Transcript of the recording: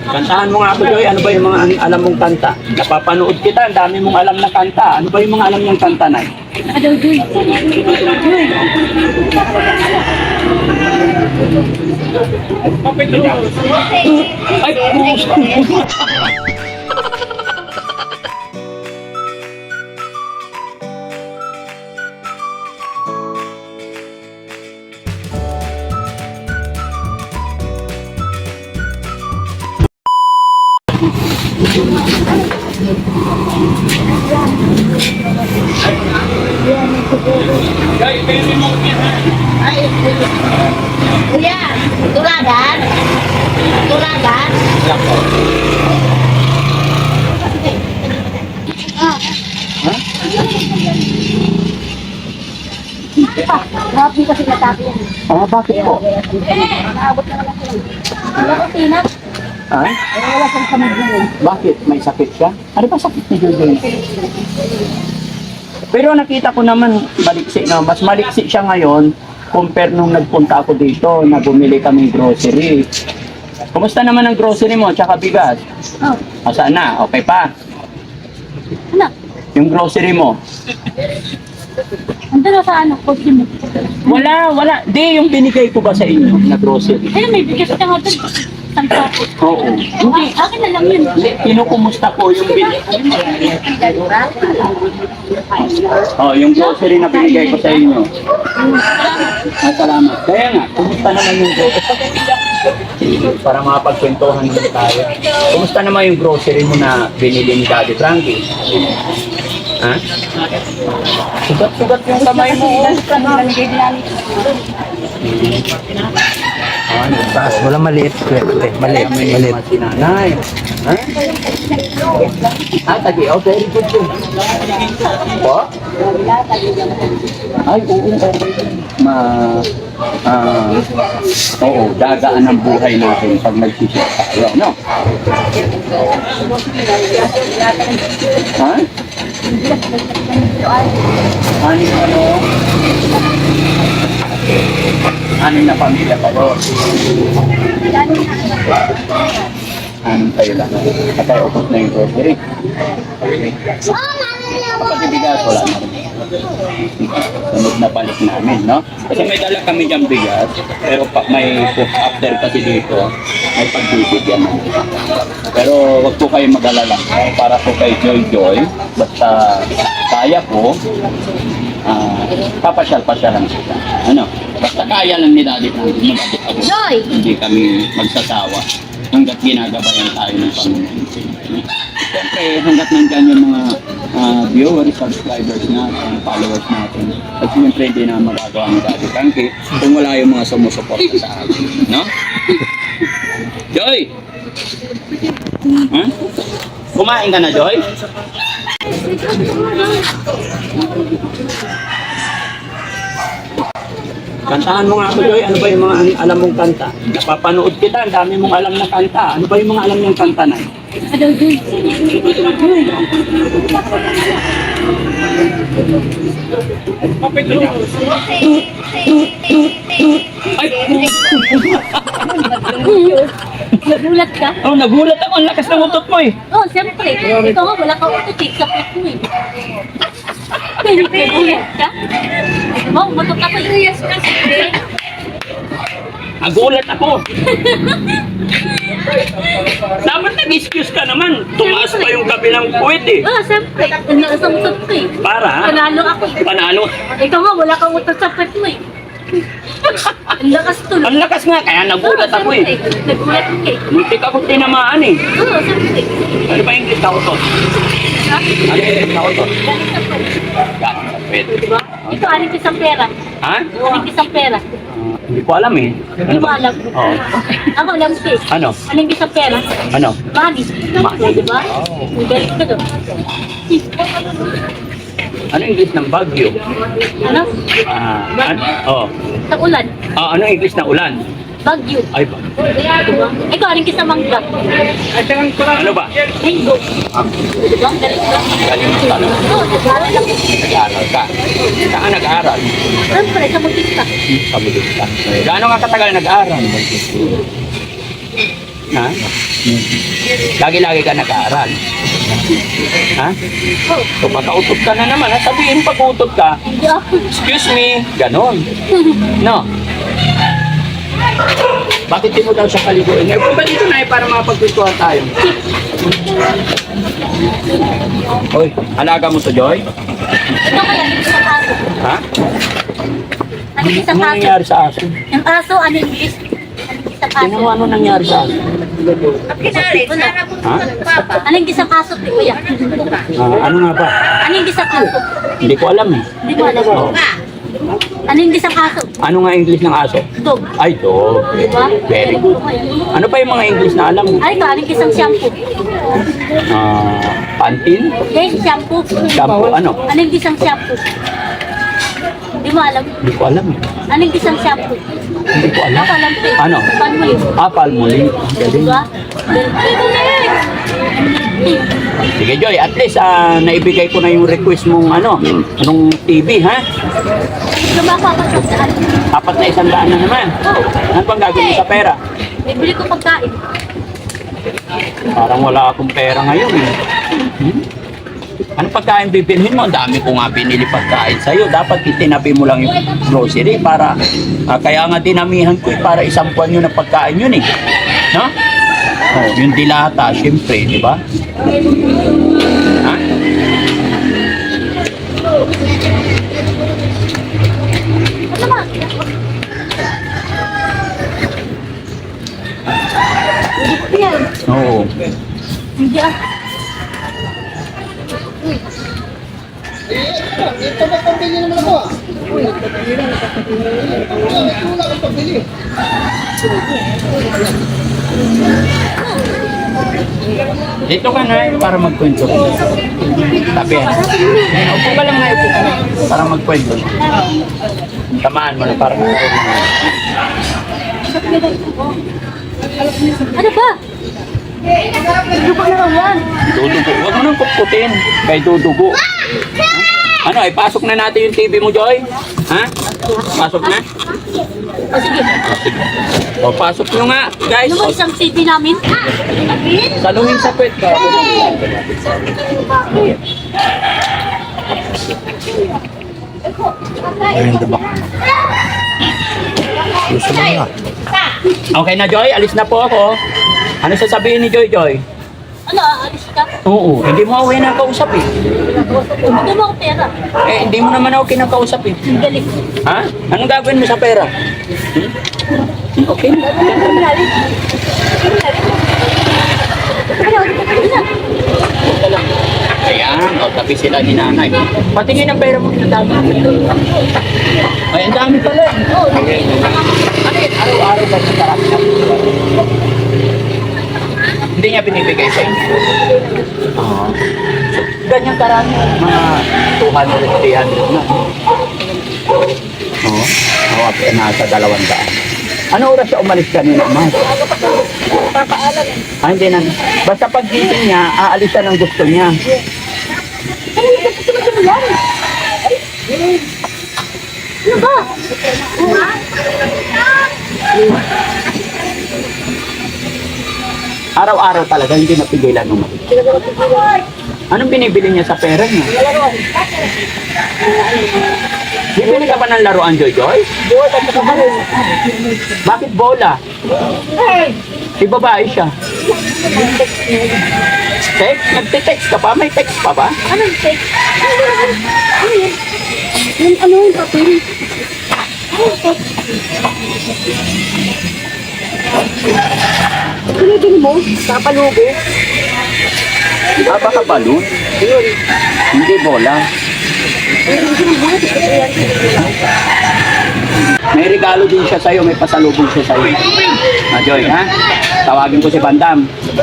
Kantahan mo nga ako, Joy. Ano ba yung mga alam mong kanta? Napapanood kita, ang dami mong alam na kanta. Ano ba yung mga alam niyang kanta, Nay? Ano, Joy? Joy. Ay, kumusta? Kuya, tulagan? Tulagan? Grabe kasi natabi yan. Ah, bakit po? Naabot na naman sila. Wala ko tinap. Ay? Wala siyang kamag na. Bakit? May sakit siya? Ano ba sakit ni Joy? Pero nakita ko naman maliksi na. Mas maliksi siya ngayon compare nung nagpunta ako dito na bumili kami grocery. Kumusta naman ang grocery mo tsaka bigas? Oh, Asaan na? Okay pa? ano? Yung grocery mo? Ando na sa ano? Kotse mo. Wala. Di, yung binigay ko ba sa inyo na grocery? Ayun, may bigas ka nga doon. Sangka. Oo. Hindi, akin na lang yun. Kinukumusta ko yung yung grocery na binigay ko sa inyo. Salamat. Kaya nga, kumusta naman yung grocery? Para makapagkwentuhan naman tayo. Kumusta naman yung grocery mo na binili ni Daddy Frankie? Ha? Sugat-sugat yung kamay mo. Wala maliit. Maliit. Maliit. Si nanay. Ha? Tagi. Oh, very good yun. Po? Ay, oo. Oo, dagaan ang buhay natin pag nagsisip tayo, no? Ha? Anim na pamilya kayo. Anim kayo lang. At tayo upos na yung grocery. Kapag ibigas, wala na rin. Sunod na balik namin, no? Kasi may dala kami dyan bigas, pero may after kasi dito, may pagbibigyan namin. Pero wag po kayo mag-alala. Para po kay Joy, basta kaya po, papasyal-pasyal lang siya. Ano? Basta kaya lang ni Daddy Frankie mag-abot-abot. Joy! Hindi kami magsasawa hanggat ginagabayan tayo ng Panginoon. Siyempre, hanggat nandyan yung mga viewers, subscribers natin, followers natin. At siyempre, hindi na magagawa ni Daddy Frankie kung wala yung mga sumusuporta sa atin. No? Joy! Huh? Kumain ka na, Joy? Kantahan mo nga ako, Joy. Ano ba yung mga alam mong kanta? Napapanood kita, ang dami mong alam na kanta. Ano ba yung mga alam niyang kanta, Nay? Ano, Joy? Joy! Ay! Nagulat ka? Oh, nagulat ako. Ang lakas ng utot mo eh. Oh, siyempre. Ito nga, wala kang utot eh. Kapit mo eh. Nagulat ka? Oh, matok ako eh. Yes, kasi. Nagulat ako. Dapat nag-excuse ka naman. Tumaas pa yung kabilang puwet eh. Oh, siyempre. Nasungtot ko eh. Para? Panalo ako eh. Panalo? Ikaw nga, wala kang utot sa pet mo eh. Ang lakas tuloy. Ang lakas nga, kaya nagulat ako eh. Nagulat ka eh. Muntik ako tinamaan eh. Oo, siyempre. Ano ba yung English na utot? Ha? Ano yung English na utot? Galing sa pet. Galing sa puwet. Diba? Ito, aling isang pera. Ha? Aling isang pera. Hindi ko alam eh. Hindi mo alam. Oo. Ako alam ko eh. Ano? Aling isang pera. Ano? Money. Money. Diba? May galing ka doon. Ano yung English ng bagyo? Ano? Oh. Sa ulan. Ano yung English ng ulan? Bagyo. Ay ba? Diba? Ikaw, aling isang mangga. Ano ba? Mango. Diba? Galing ka. Galing mo tanong. Oo, nag-aaral ako. Nag-aaral ka. Saan nag-aaral? Siyempre, sa Multista. Sa Budista. Gaano ka katagal nag-aaral? Ha? Lagi-lagi ka nag-aaral. Ha? So, makautot ka na naman. Ha? Sabihin pag utot ka, Hindi ako. excuse me, ganon. No? Bakit di mo daw siya paliguin? Eh, punta dito na para makapagkwentuhan tayo. Hoy, alaga mo to, Joy? Ito kaya, isang aso. Ha? Ano isang Ano aso? nangyari sa aso? Yung aso, ano yung English? Ano isang Tingnan mo aso? ano nangyari sa aso. Ha? Ano yung isang aso, kuya? Ano nga ba? Ano yung isang aso? Hindi ko alam eh. Hindi mo alam. Oh. Ano yung isang aso? Ano nga English ng aso? Dog. Ay, dog. Diba? Very good. Ano pa yung mga English na alam mo? Ay, ito, ano yung isang shampoo? Pantin? Yes, shampoo. Shampoo, ano? Ano yung isang shampoo? Hindi mo alam. Hindi ko alam eh. Ano yung isang shampoo? Hindi ko alam. Ako alam ko. Ano? Palmolive. Palmolive. Galing. Diba? Sige Joy, at least naibigay ko na yung request mong nung TV, ha? Lumapapag saan? Apat na 100 na naman. Ano bang gagawin mo sa pera? Bibili ko pagkain. Parang wala akong pera ngayon eh. Ano pagkain bibilhin mo? Ang dami ko nga binili pagkain sa'yo. Dapat itinabi mo lang yung grocery para, kaya nga dinamihan ko eh, para isang buwan yun ang pagkain yun eh. No? Oh, yung dilata, syempre, di ba? Ha? Ano ba? Hindi yan. Oo. Hindi ah. Ito ba pambili naman ako ah? Wala kang pambili. Dito ka na para magkwento. Tabi yan. Upo ka lang na, upo ka na. Para magkwento. Tamaan mo na para magkwento. Ano ba? Dugo na lang yan. Dudugo. Huwag mo nang pupkutin. Kay dudugo. Ano, ipasok na natin yung TV mo, Joy? Ha? Pasok na? O sige. O, pasok nyo nga, guys. Ano ba isang TV namin? Salungin sa pwet ka. Ayun, diba? Gusto mo nga. Okay na, Joy. Alis na po ako. Ano sasabihin ni Joy, Joy? Ano, aalis ka? Oo, hindi mo ako kinakausap eh. Hindi mo ako pera. Eh, hindi mo naman ako kinakausap eh. Ang galing. Ha? Anong gagawin mo sa pera? Okay. Kriminalin. Ayan, o, tabi sila ni nanay. Patingin ang pera mo na dami. Ay, ang dami pala. Ano yun? Araw-araw ba sa tarap niya? Hindi niya binibigay sa inyo. Oo. Ganyan karami, mga 200, 300 na. Oo. Nasa 200. Ano oras siya umalis kanina, Ma? Papaalam eh. Hindi na. Basta pag gising niya, aalis siya ng gusto niya. Ano yan? Ano ba? Araw-araw talaga, hindi napigilan umalis. Anong binibili niya sa pera niya? Bibili ka ba ng laruan, Joy Joy? Bakit bola? Si babae siya. Text? Nagte-text ka pa? May text pa ba? Anong text? Ano yun? Ano yung papel? Anong text? Pinibili mo? Papalubo? Baka balon? Hindi bola. May regalo din siya sa'yo, may pasalubong siya sa'yo. Joy, ha? Tawagin ko si Bandam.